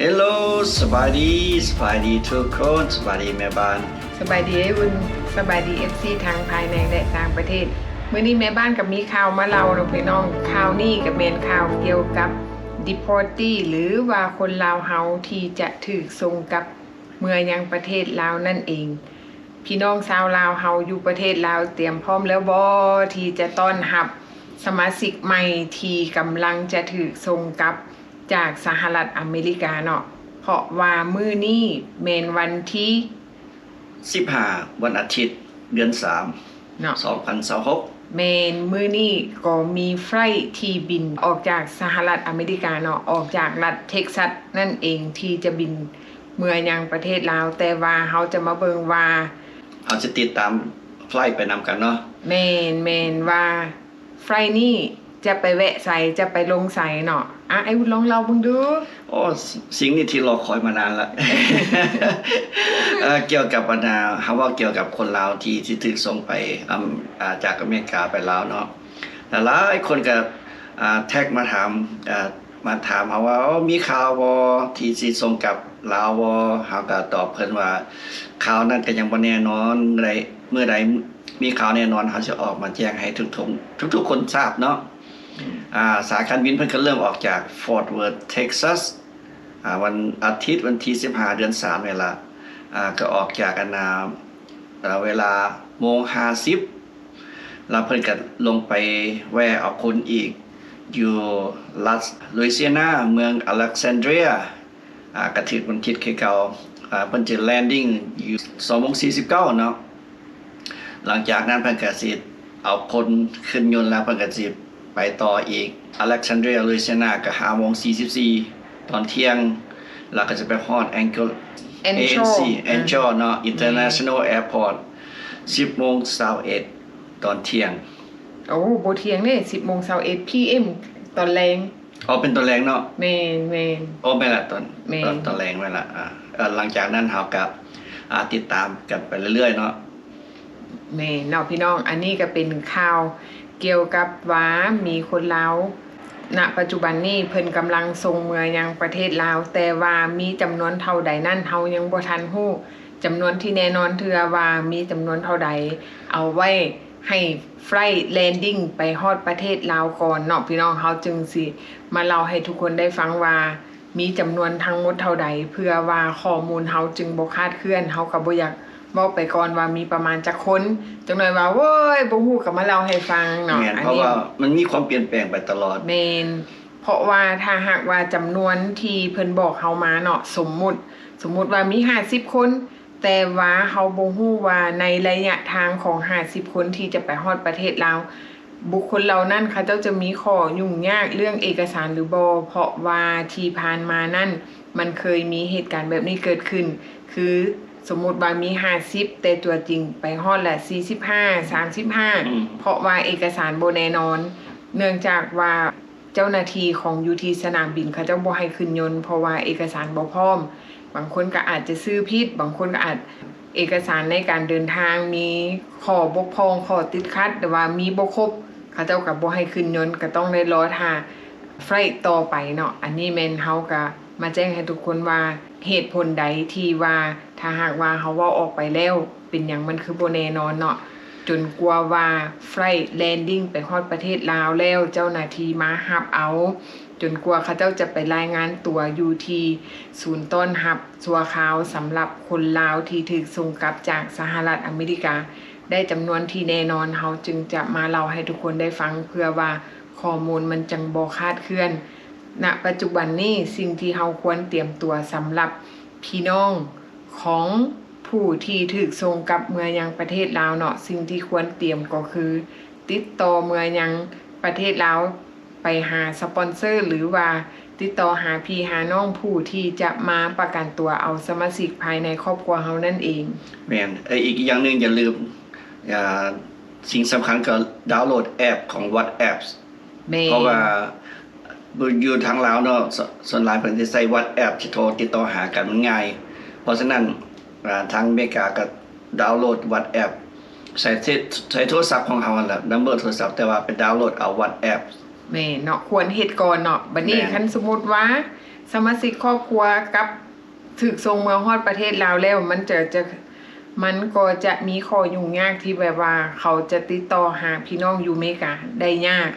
Hello สบายดีทุกคนสบายดีแม่บ้านสบายดีไอ้บุญสบายดีFCทางภายในและต่างประเทศมื้อนี้แม่บ้านกับมีข่าวมาเล่าเนาะพี่น้องข่าวนี้ก็เป็นข่าวเกี่ยวกับ deportee หรือว่าคนลาวเฮาที่จะถูกส่งกลับเมื่อยังประเทศลาวนั่นเองพี่น้องชาวลาวเฮาอยู่ประเทศลาวเตรียมพร้อมแล้วบ่ที่จะต้อนรับสมาชิกใหม่ที่กำลังจะถูกส่งกลับจากสหรัฐอเมริกาเนาะเพราะว่ามื้อนี้แม่นวันที่15วันอาทิตย์เดือนเนาะ3 2026เมนมื้อนี้ก็มีไฟล์ที่บินออกจากสหรัฐอเมริกาเนาะออกจากรัฐเท็กซัสนั่นเองที่จะบินเมื่อยังประเทศลาวแต่ว่าเฮาจะมาเบิ่งว่าเราจะติดตามไฟล์ไปนำกันเนาะแม่นว่าไฟล์นี้จะไปแวะใส่จะไปลงใส่เนาะไอ้วุ้นลองเล่าเบิ่งดูโอ้สิ่งนี้ที่รอคอยมานานละ เกี่ยวกับปัญหาเฮาว่าเกี่ยวกับคนลาวที่ถูกส่งไปจากอเมริกาไปลาวเนาะแต่หลายคนก็แท็กมาถามเฮาว่ามีข่าวบ่ที่สิส่งกลับลาวบ่เฮาก็ตอบเพิ่นว่าข่าวนั้นก็ยังบ่แน่นอนเมื่อใดมีข่าวแน่นอนเฮาจะออกมาแจ้งให้ทุกคนทราบเนาะสายการบินเพิ่นก็เริ่มออกจาก Fort Worth Texas วันอาทิตย์วันที่15เดือน3นี่ล่ะก็ออกจากเวลาโมง50แล้วเพิ่นก็ลงไปแวะเอาคนอีกอยู่รัฐลุยเซียนาเมืองอเล็กซานเดรียก็ถึงวันอาทิตย์คือเก่าเพิ่นจะแลนดิ้งอยู่2:49เนาะหลังจากนั้นเพิ่นก็สิเอาคนขึ้นยนต์แล้วเพิ่นก็สิไปต่ออีกอเล็กซานเดรียลุยเซียนาก็5:44ตอนเที่ยงแล้วก็จะไปฮอดAngel เนาะ International Airport 10:21ตอนเที่ยงโอ้บ่เที่ยงเด้10:21 PM ตอนแรงเป็นตอนแรงเนาะแม่นไม่ละตอนแรงไม่ละหลังจากนั้นเฮาก็ติดตามกันไปเรื่อยๆเนาะแม่เนาะพี่น้องอันนี้ก็เป็นข่าวเกี่ยวกับว่ามีคนลาวณปัจจุบันนี้เพิ่นกำลังส่งเมือยังประเทศลาวแต่ว่ามีจำนวนเท่าใดนั่นเฮายังบ่ทันฮู้จำนวนที่แน่นอนเทื่อว่ามีจำนวนเท่าใดเอาไว้ให้ไฟล์แลนดิ้งไปฮอดประเทศลาวก่อนเนาะพี่น้องเฮาจึงสิมาเล่าให้ทุกคนได้ฟังว่ามีจำนวนทั้งหมดเท่าใดเพื่อว่าข้อมูลเฮาจึงบ่คลาดเคลื่อนเฮาก็บ่อยากบอกไปก่อนว่ามีประมาณจักคนจังหน่อยว่าโว้ยบ่ฮู้ก็มาเล่าให้ฟังเนาะเพราะว่ามันมีความเปลี่ยนแปลงไปตลอดแม่นเพราะว่าถ้าหากว่าจำนวนที่เพิ่นบอกเฮามาเนาะสมมุติว่ามี50คนแต่ว่าเฮาบ่ฮู้ว่าในระยะทางของ50คนที่จะไปฮอดประเทศลาวบุคคลเหล่านั้นเขาเจ้าจะมีข้อยุ่งยากเรื่องเอกสารหรือบ่เพราะว่าที่ผ่านมานั่นมันเคยมีเหตุการณ์แบบนี้เกิดขึ้นคือสมมุติว่ามี50แต่ตัวจริงไปฮอดละ45 35เพราะว่าเอกสารบ่แน่นอนเนื่องจากว่าเจ้าหน้าที่ของอยู่ที่สนามบินเขาเจ้าบ่ให้ขึ้นยนต์เพราะว่าเอกสารบ่พร้อมบางคนก็อาจจะซื้อผิดบางคนก็อาจเอกสารในการเดินทางมีข้อบกพร่องข้อติดขัดแต่ว่ามีบ่ครบเขาเจ้าก็บ่ให้ขึ้นยนต์ก็ต้องได้รอท่าไฟล์ต่อไปเนาะอันนี้แม่นเฮาก็มาแจ้งให้ทุกคนว่าเหตุผลใดที่ว่าถ้าหากว่าเฮาเว้าออกไปแล้วเป็นหยังมันคือบ่แน่นอนเนาะจนกลัวว่าไฟล์แลนดิ้งไปฮอดประเทศลาวแล้วเจ้าหน้าที่มารับเอาจนกลัวเขาเจ้าจะไปรายงานตัวอยู่ที่ศูนย์ต้อนรับชั่วคราวสำหรับคนลาวที่ถูกส่งกลับจากสหรัฐอเมริกาได้จำนวนที่แน่นอนเฮาจึงจะมาเล่าให้ทุกคนได้ฟังเพื่อว่าข้อมูลมันจังบ่คลาดเคลื่อนณปัจจุบันนี้สิ่งที่เฮาควรเตรียมตัวสำหรับพี่น้องของผู้ที่ถูกส่งกลับเมือยังประเทศลาวเนาะสิ่งที่ควรเตรียมก็คือติดต่อเมือยังประเทศลาวไปหาสปอนเซอร์หรือว่าติดต่อหาพี่หาน้องผู้ที่จะมาประกันตัวเอาสมาชิกภายในครอบครัวเฮานั่นเองแม่นอีกอย่างนึงอย่าลืมสิ่งสำคัญก็ดาวน์โหลดแอปของ WhatsApp เพราะว่าอยู่ทางลาวเนาะส่วนหลายเพิ่นสิใช้ WhatsApp ที่โทรติดต่อหากันมันง่ายเพราะฉะนั้นทางอเมริกาก็ดาวน์โหลด WhatsApp ใช้โทรศัพท์ของเฮานั่นแหละนัมเบอร์โทรศัพท์แต่ว่าไปดาวน์โหลดเอา WhatsApp แม่เนาะควรเฮ็ดก่อนเนาะบัดนี้คันสมมุติว่า สมาชิกครอบครัวกับถึกส่งเมืองฮอดประเทศลาวแล้วมันมันก็จะมีข้อยุ่งยากที่แบบว่าเขาจะติดต่อหาพี่น้องอยู่อเมริกาได้ยาก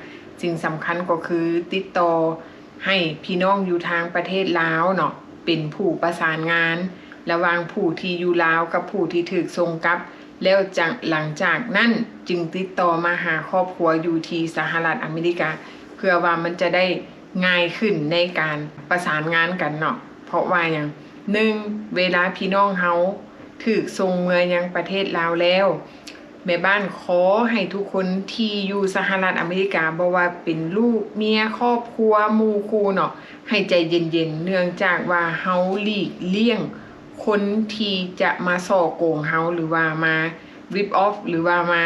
สิ่งสำคัญก็คือติดต่อให้พี่น้องอยู่ทางประเทศลาวเนาะเป็นผู้ประสานงานระหว่างผู้ที่อยู่ลาวกับผู้ที่ถูกส่งกลับแล้วหลังจากนั้นจึงติดต่อมาหาครอบครัวอยู่ที่สหรัฐอเมริกาเพื่อว่ามันจะได้ง่ายขึ้นในการประสานงานกันเนาะเพราะว่าอย่างหนึ่งเวลาพี่น้องเฮาถูกส่งเมืองยังประเทศลาวแล้วแม่บ้านขอให้ทุกคนที่อยู่สหรัฐอเมริกาบ่ว่าเป็นลูกเมียครอบครัวหมู่คู่เนาะให้ใจเย็นๆเนื่องจากว่าเฮาหลีกเลี่ยงคนที่จะมาส่อโกงเฮาหรือว่ามา rip off หรือว่ามา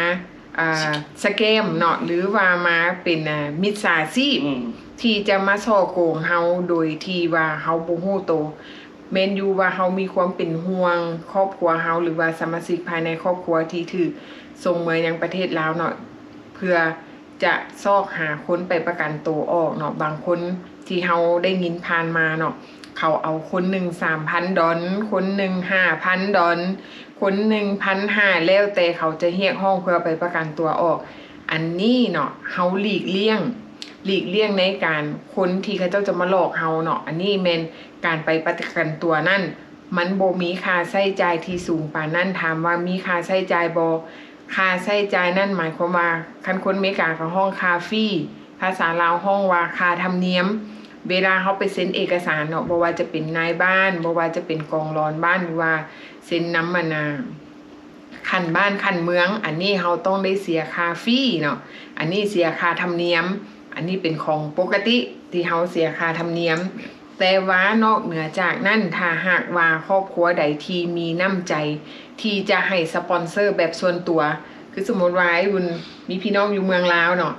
สแกมเนาะหรือว่ามาเป็นมิจฉาชีพที่จะมาส่อโกงเฮาโดยที่ว่าเฮาบ่ฮู้โตแม่นอยู่ว่าเฮามีความเป็นห่วงครอบครัวเฮาหรือว่าสมาชิกภายในครอบครัวที่ถูกส่งมายังประเทศลาวเนาะเพื่อจะซอกหาคนไปประกันตัวออกเนาะบางคนที่เฮาได้ยินผ่านมาเนาะเขาเอาคนหนึ่ง 3,000 ดอลคนหนึ่ง 5,000 ดอลคนหนึ่ง 1,500 แล้วแต่เขาจะเรียกห้องเพื่อไปประกันตัวออกอันนี้เนาะเฮาหลีกเลี่ยงในการคนที่เขาเจ้าจะมาหลอกเฮาเนาะอันนี้แม่นการไปประกันตัวนั่นมันบ่มีค่าใช้จ่ายที่สูงปานนั้นถามว่ามีค่าใช้จ่ายบ่ค่าใช้จ่ายนั่นหมายความว่าคันคนอเมริกาก็ห้องค่าฟรีภาษาลาวห้องว่าค่าธรรมเนียมเวลาเขาไปเซ็นเอกสารเนาะบ่ว่าจะเป็นนายบ้านบ่ว่าจะเป็นกองร้อนบ้านหรือว่าเซ็นน้ำมันคันบ้านคันเมืองอันนี้เขาต้องได้เสียค่าฟรีเนาะอันนี้เสียค่าธรรมเนียมอันนี้เป็นของปกติที่เขาเสียค่าธรรมเนียมแต่ว่านอกเหนือจากนั้นถ้าหากว่าครอบครัวใดที่มีน้ำใจที่จะให้สปอนเซอร์แบบส่วนตัวคือสมมติว่าไอ้วุ้นมีพี่น้องอยู่เมืองลาวเนาะ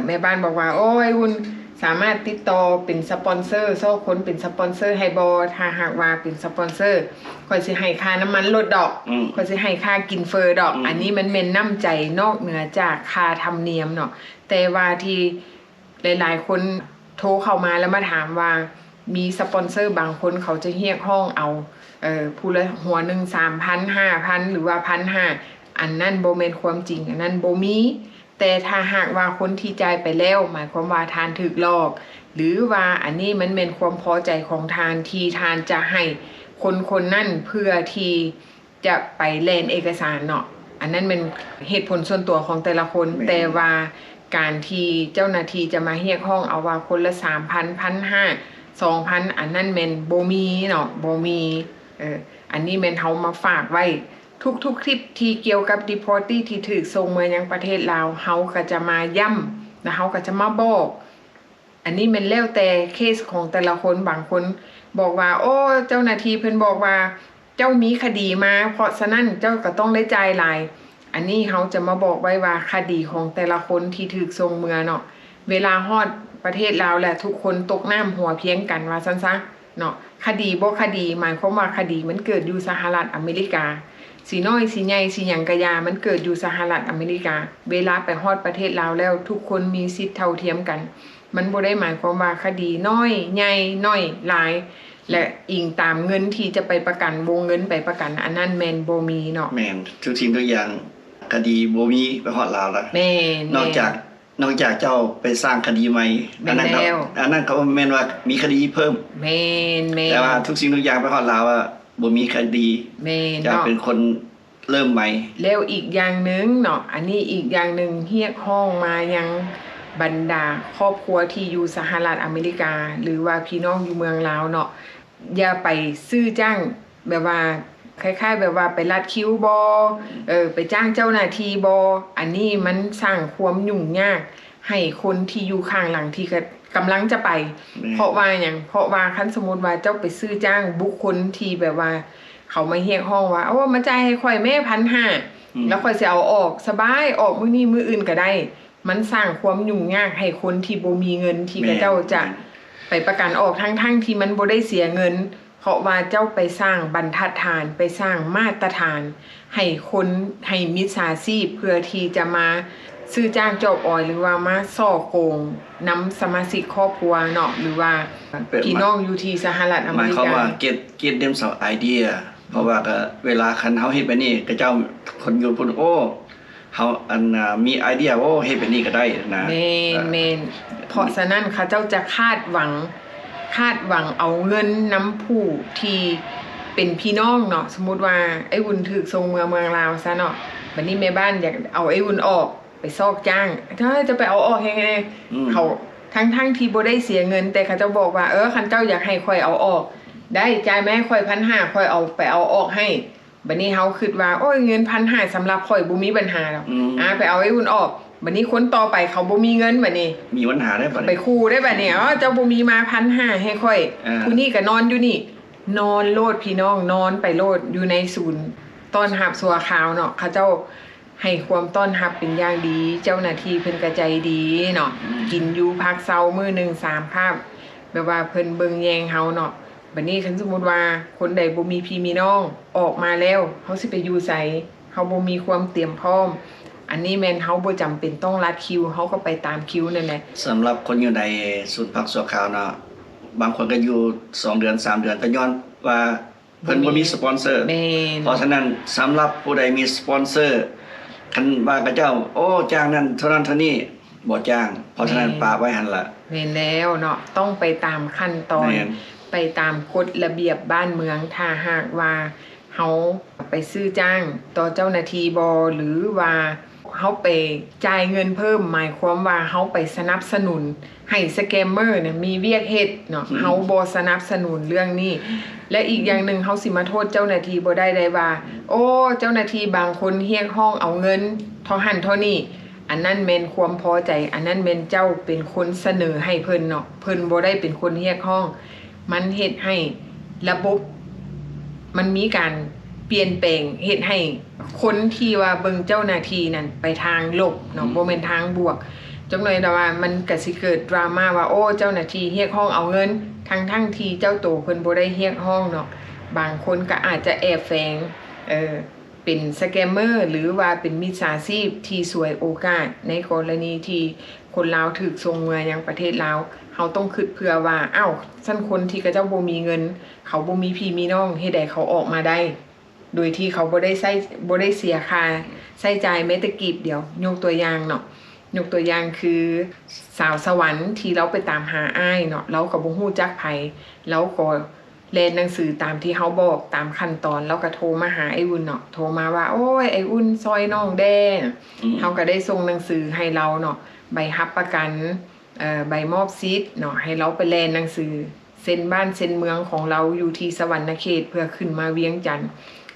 แม่บ้านบอกว่าโอ้ยวุ้นสามารถติดต่อเป็นสปอนเซอร์โซ่คนเป็นสปอนเซอร์ให้บอถ้าหากว่าเป็นสปอนเซอร์ค่อยสิให้ค่าน้ำมันลดดอกค่อยสิให้ค่ากินเฟอร์ดอกอันนี้มันเป็นน้ำใจนอกเหนือจากค่าธรรมเนียมเนาะแต่ว่าที่หลายๆคนโทรเข้ามาแล้วมาถามว่ามีสปอนเซอร์บางคนเขาจะเรียกห้องเอาผู้ละหัวหนึ่ง 3,000 5,000 หรือว่า 1,500 อันนั้นบ่แม่นความจริงอันนั้นบ่มีแต่ถ้าหากว่าคนที่จ่ายไปแล้วหมายความว่าทานถูกหลอกหรือว่าอันนี้มันเป็นความพอใจของทานที่ทานจะให้คนนั่นเพื่อที่จะไปแลนเอกสารเนาะอันนั้นเป็นเหตุผลส่วนตัวของแต่ละคนแต่ว่าการที่เจ้าหน้าที่จะมาเรียกห้องเอาว่าคนละ 3,000 1,500 2,000 อันนั้นแม่นบ่มีเนาะบ่มีอันนี้แม่นเฮามาฝากไว้ทุกคลิปที่เกี่ยวกับ deportee ที่ถูกส่งมายังประเทศลาวเฮาก็จะมาย้ำและเฮาก็จะมาบอกอันนี้มันแล้วแต่เคสของแต่ละคนบางคนบอกว่าโอ้เจ้าหน้าที่เพิ่นบอกว่าเจ้ามีคดีมาเพราะฉะนั้นเจ้าก็ต้องได้จ่ายหลายอันนี้เฮาจะมาบอกไว้ว่าคดีของแต่ละคนที่ถูกส่งมาเนาะเวลาฮอดประเทศลาวแหละทุกคนตกน้ำหัวเพียงกันว่าซั่นซะเนาะคดีบ่คดีหมายความว่าคดีมันเกิดอยู่สหรัฐอเมริกาสีน้อยสีใหญ่สีหยังกะยามันเกิดอยู่สหรัฐอเมริกาเวลาไปฮอดประเทศลาวแล้วทุกคนมีสิทธิ์เท่าเทียมกันมันบ่ได้หมายความว่าคดีน้อยใหญ่น้อยหลายและอิงตามเงินที่จะไปประกันวงเงินไปประกันอันนั้นแม่นบ่มีเนาะแม่นทุกสิ่งทุกอย่างคดีบ่มีไปฮอดลาวแล้วแม่นนอกจากเจ้าไปสร้างคดีใหม่อันนั้นเขาแม่นว่ามีคดีเพิ่มแม่นแต่ว่าทุกสิ่งทุกอย่างไปฮอดลาวว่าบ่มีคดีแม่นจะเป็นคนเริ่มใหม่แล้วอีกอย่างนึงเนาะอันนี้อีกอย่างนึงเรียกห้องมายังบรรดาครอบครัวที่อยู่สหรัฐอเมริกาหรือว่าพี่น้องอยู่เมืองลาวเนาะอย่าไปซื้อจ้างแบบว่าคล้ายๆแบบว่าไปลัดคิวบ่ไปจ้างเจ้าหน้าที่บ่อันนี้มันสร้างความยุ่งยากให้คนที่อยู่ข้างหลังที่กำลังจะไปเพราะว่าคันสมมุติว่าเจ้าไปซื้อจ้างบุคคลที่แบบว่าเขามาเรียกห้องว่าเอามาจ่ายให้ข่อยแม่ 1,500 แล้วข่อยสิเอาออกสบายออกมื้อนี้มื้ออื่นก็ได้มันสร้างความยุ่งยากให้คนที่บ่มีเงินที่เขาเจ้าจะไปประกันออกทั้งที่มันบ่ได้เสียเงิน เพราะว่าเจ้าไปสร้างบรรทัดฐานไปสร้างมาตรฐาน ให้คนให้มิจฉาชีพเพื่อที่จะมาซื้อจ้างจอบออยหรือว่ามาซ่อโกงนำสมาชิกครอบครัวเนาะหรือว่าพี่น้องอยู่ที่สหรัฐอ ห เม มาย ริ ความ กา ว่าget them some idea เพราะว่าก็เวลาคันเฮาเฮ็ดแบบนี้ก็เจ้าคนอยู่พุ่นโอ้เฮามีไอเดียโอ้เฮ็ดแบบนี้ก็ได้นะ เมนเพราะฉะนั้นเขาเจ้าจะคาดหวังเอาเงินน้ำผู้ที่เป็นพี่น้องเนาะสมมุติว่าไอ้วุ้นถูกส่งเมืองลาวซะเนาะบัดนี้แม่บ้านอยากเอาไอ้วุ้นออกไปซอกจ้างถ้าจะไปเอาออกยังไงเขาทั้งที่บ่ได้เสียเงินแต่เขาเจ้าบอกว่าคันเจ้าอยากให้ค่อยเอาออกได้จ่ายแม่ค่อย1,500ค่อยเอาไปเอาออกให้บัดนี้เฮาคิดว่าโอ้ยเงิน1,500สำหรับข่อยบ่มีปัญหาหรอกไปเอาไอ้วุ้นออกบัดนี้คนต่อไปเขาบ่มีเงินบัดนี้มีปัญหาได้บัด ไป นี้ คู่ได้บัดนี้เจ้าบ่มีมา1,500ให้ค่อยผู้นี้ก็นอนอยู่นี่นอนโลดพี่น้องนอนไปโลดอยู่ในศูนย์ต้อนรับสัวขาวเนาะเขาเจ้าให้ความต้อนรับเป็นอย่างดีเจ้าหน้าที่เพิ่นก็ใจดีเนาะกินอยู่พักเช้ามื้อนึง3คาบแบบว่าเพิ่นเบิ่งแยงเฮาเนาะบัดนี้คันสมมุติว่าคนใดบ่มีพี่มีน้องออกมาแล้วเฮาสิไปอยู่ไสเฮาบ่มีความเตรียมพร้อมอันนี้แม่นเฮาบ่จำเป็นต้องรัดคิวเฮาก็ไปตามคิวนั่นแหละ สำหรับคนอยู่ในศูนย์พักชั่วคราวเนาะบางคนก็อยู่2เดือน3เดือนก็ย้อนว่าเพิ่นบ่มีสปอนเซอร์ แม่น เพราะฉะนั้นสำหรับผู้ใดมีสปอนเซอร์คันว่ากับเจ้าโอ้จ้างนั้นเท่านั้นเท่านี้บ่จ้าง เพราะฉะนั้นฝากไว้หั่นล่ะ แม่นแล้วเนาะต้องไปตามขั้นตอน แม่น ไปตามกฎระเบียบบ้านเมืองถ้าหากว่าเฮาไปซื้อจ้างต่อเจ้าหน้าที่บ่หรือว่าเฮาไปจ่ายเงินเพิ่มหมายความว่าเฮาไปสนับสนุนให้สแกมเมอร์เนี่ยมีเวียกเฮ็ดเนาะเฮาบ่สนับสนุนเรื่องนี้และอีกอย่างหนึ่งเฮาสิมาโทษเจ้าหน้าที่บ่ได้ว่าโอ้เจ้าหน้าที่บางคนเรียกห้องเอาเงินเท่าหั้นเท่านี้อันนั้นแม่นความพอใจอันนั้นแม่นเจ้าเป็นคนเสนอให้เพิ่นเนาะเพิ่นบ่ได้เป็นคนเรียกห้องมันเฮ็ดให้ระบบมันมีการเปลี่ยนแปลงเฮ็ดให้คนที่ว่าเบิ่งเจ้าหน้าที่นั่นไปทางลบเนาะบ่แม่นทางบวกจังเลยแต่ว่ามันก็สิเกิดดราม่าว่าโอ้เจ้าหน้าที่เรียกห้องเอาเงินทั้งที่เจ้าโตเพิ่นบ่ได้เรียกห้องเนาะบางคนก็อาจจะแอบแฝงเป็นสแกมเมอร์หรือว่าเป็นมิจฉาชีพที่สวยโอกาสในกรณีที่คนลาวถูกส่งเมือยังประเทศลาวเฮาต้องคิดเผื่อว่าอ้าวซั่นคนที่เขาเจ้าบ่มีเงินเขาบ่มีพี่มีน้องเฮ็ดให้เขาออกมาได้โดยที่เขาบ่ได้เสียค่าใช้จ่ายแม้แต่กีบเดียวยกตัวอย่างเนาะยกตัวอย่างคือสาวสวรรค์ที่เราไปตามหาอ้ายเนาะเราก็บ่ฮู้จักไผเราก็เรียนหนังสือตามที่เขาบอกตามขั้นตอนแล้วก็โทรมาหาไอ้อุ่นเนาะโทรมาว่าโอ้ยไอ้อุ่นซอยน้องแด้เขาก็ได้ส่งหนังสือให้เราเนาะใบรับประกันใบมอบสิทธิ์เนาะให้เราไปเรียนหนังสือเซ็นบ้านเซ็นเมืองของเราอยู่ที่สวรรณเขตเพื่อขึ้นมาเวียงจันทน์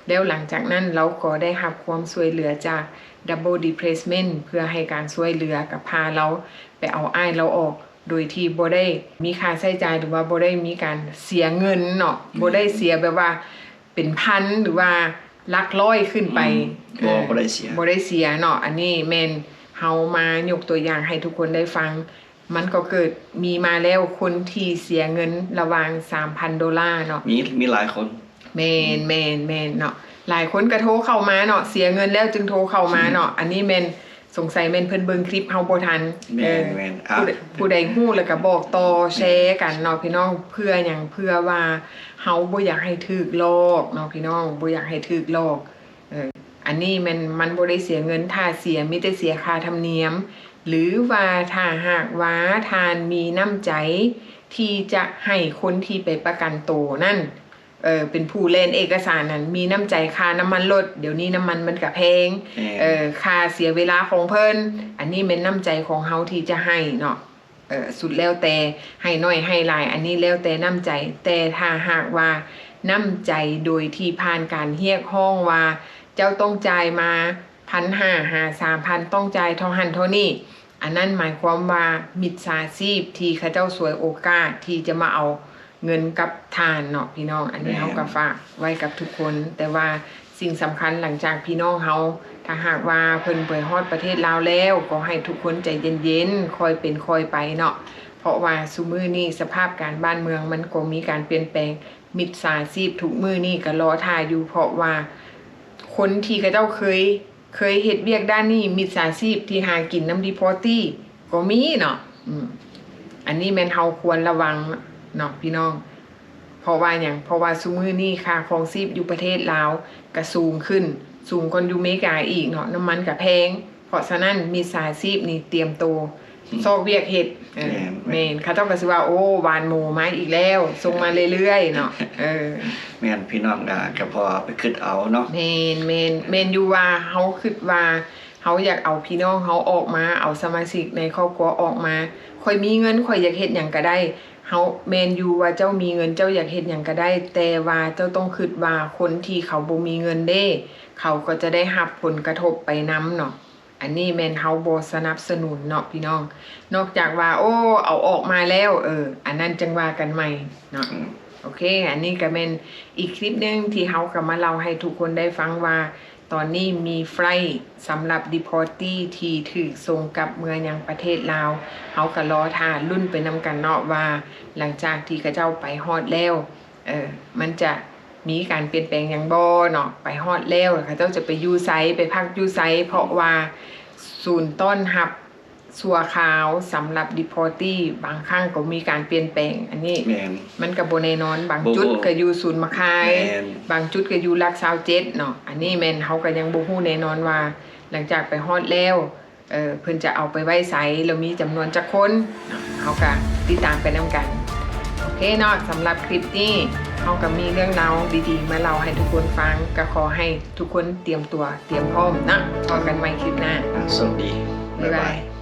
แล้วหลังจากนั้นเราก็ได้รับความช่วยเหลือจาก Double Depressment เพื่อให้การช่วยเหลือกับพาเราไปเอาอ้ายเราออกโดยที่บ่ได้มีค่าใช้จ่ายหรือว่าบ่ได้มีการเสียเงินเนาะบ่ได้เสียแบบว่าเป็นพันหรือว่าหลักร้อยขึ้นไปบ่ได้เสียเนาะอันนี้แม่นเฮามายกตัวอย่างให้ทุกคนได้ฟังมันก็เกิดมีมาแล้วคนที่เสียเงินระหว่าง $3,000 เนาะมีหลายคนแม่นเนาะหลายคนก็โทรเข้ามาเนาะเสียเงินแล้วจึงโทรเข้ามาเนาะอันนี้แม่นสงสัยแม่นเพิ่นเบิ่งคลิปเฮาบ่ทันผู้ใดฮู้แล้วก็บอกต่อแชร์กันเนาะพี่น้องเพื่อหยังเพื่อว่าเฮาบ่อยากให้ถูกหลอกเนาะพี่น้องบ่อยากให้ถูกหลอกอันนี้มันบ่ได้เสียเงินถ้าเสียมีแต่เสียค่าธรรมเนียมหรือว่าถ้าหากว่าทานมีน้ำใจที่จะให้คนที่ไปประกันตัวนั่นเป็นผู้เล่นเอกสารนั้นมีน้ำใจค่าน้ำมันลดเดี๋ยวนี้น้ำมันก็แพงค่าเสียเวลาของเพิ่นอันนี้เป็นน้ำใจของเฮาที่จะให้เนาะสุดแล้วแต่ให้น้อยให้หลายอันนี้แล้วแต่น้ำใจแต่ถ้าหากว่าน้ำใจโดยที่ผ่านการเรียกห้องว่าเจ้าต้องจ่ายมา1,500หา 3,000 ต้องจ่ายเท่าหั้นเท่านี้อันนั้นหมายความว่ามิจฉาชีพที่เขาเจ้าสวยโอกาสที่จะมาเอาเงินกับทานเนาะพี่น้องอันนี้เฮาก็ฝากไว้กับทุกคนแต่ว่าสิ่งสำคัญหลังจากพี่น้องเฮาถ้าหากว่าเพิ่นไปฮอดประเทศลาวแล้วก็ให้ทุกคนใจเย็นๆค่อยเป็นค่อยไปเนาะเพราะว่าซุมื้อนี้สภาพการบ้านเมืองมันก็มีการเปลี่ยนแปลง มิจฉาชีพทุกมือนี่ก็รอท่าอยู่เพราะว่าคนที่เขาเจ้าเคยเฮ็ดเวียกด้านนี้มิจฉาชีพที่หากินน้ำดีพอตี้ก็มีเนาะอันนี้แม่นเฮาควรระวังเนาะพี่น้องเพราะว่าหยังเพราะว่าซุมื้อนี้ค่าครองชีพอยู่ประเทศลาวก็สูงขึ้นสูงกว่าอยู่อเมริกาอีกเนาะน้ำมันก็แพงเพราะฉะนั้นมิจฉาชีพนี่เตรียมตัวซอกเวียกเฮ็ดแม่นเขาเจ้าก็สิว่าโอ้หวานหมูมาอีกแล้วส่งมาเรื่อยๆเนาะแม่นพี่น้องก็พอไปคิดเอาเนาะแม่นอยู่ว่าเฮาคิดว่าเฮาอยากเอาพี่น้องเฮาออกมาเอาสมาชิกในครอบครัวออกมาค่อยมีเงินค่อยอยากเฮ็ดหยังก็ได้เฮาแม่นอยู่ว่าเจ้ามีเงินเจ้าอยากเฮ็ดหยังก็ได้แต่ว่าเจ้าต้องคิดว่าคนที่เขาบ่มีเงินเด้เขาก็จะได้รับผลกระทบไปนำเนาะอันนี้แม่นเฮาบ่สนับสนุนเนาะพี่น้องนอกจากว่าโอ้เอาออกมาแล้วอันนั้นจังว่ากันใหม่เนาะโอเคอันนี้ก็เป็นอีกคลิปนึงที่เฮาก็มาเล่าให้ทุกคนได้ฟังว่าตอนนี้มีไฟล์สำหรับ deportee ที่ถูกส่งกลับเมืองยังประเทศลาวเฮาก็รอท่ารุ่นไปนำกันเนาะว่าหลังจากที่เขาเจ้าไปฮอดแล้วมันจะมีการเปลี่ยนแปลงอย่างบ่เนาะไปฮอดแล้วเขาเจ้าจะไปอยู่ไสไปพักอยู่ไสเพราะว่าศูนย์ต้อนรับสัวขาวสำหรับ deportee บางครั้งก็มีการเปลี่ยนแปลงอันนี้มันก็บ่แน่นอนบางจุดก็อยู่ศูนย์มะคายบางจุดก็อยู่ลัก27เนาะอันนี้แม่นเฮาก็ยังบ่ฮู้แน่นอนว่าหลังจากไปฮอดแล้วเพิ่นจะเอาไปไว้ไสแล้วมีจำนวนจักคนเนาะเฮาก็ติดตามไปนำกันโอเคเนาะสำหรับคลิปนี้เฮาก็มีเรื่องราวดีๆมาเล่าให้ทุกคนฟังก็ขอให้ทุกคนเตรียมตัวเตรียมพร้อมนะพบกันใหม่คลิปหน้าสวัสดีบ๊ายบาย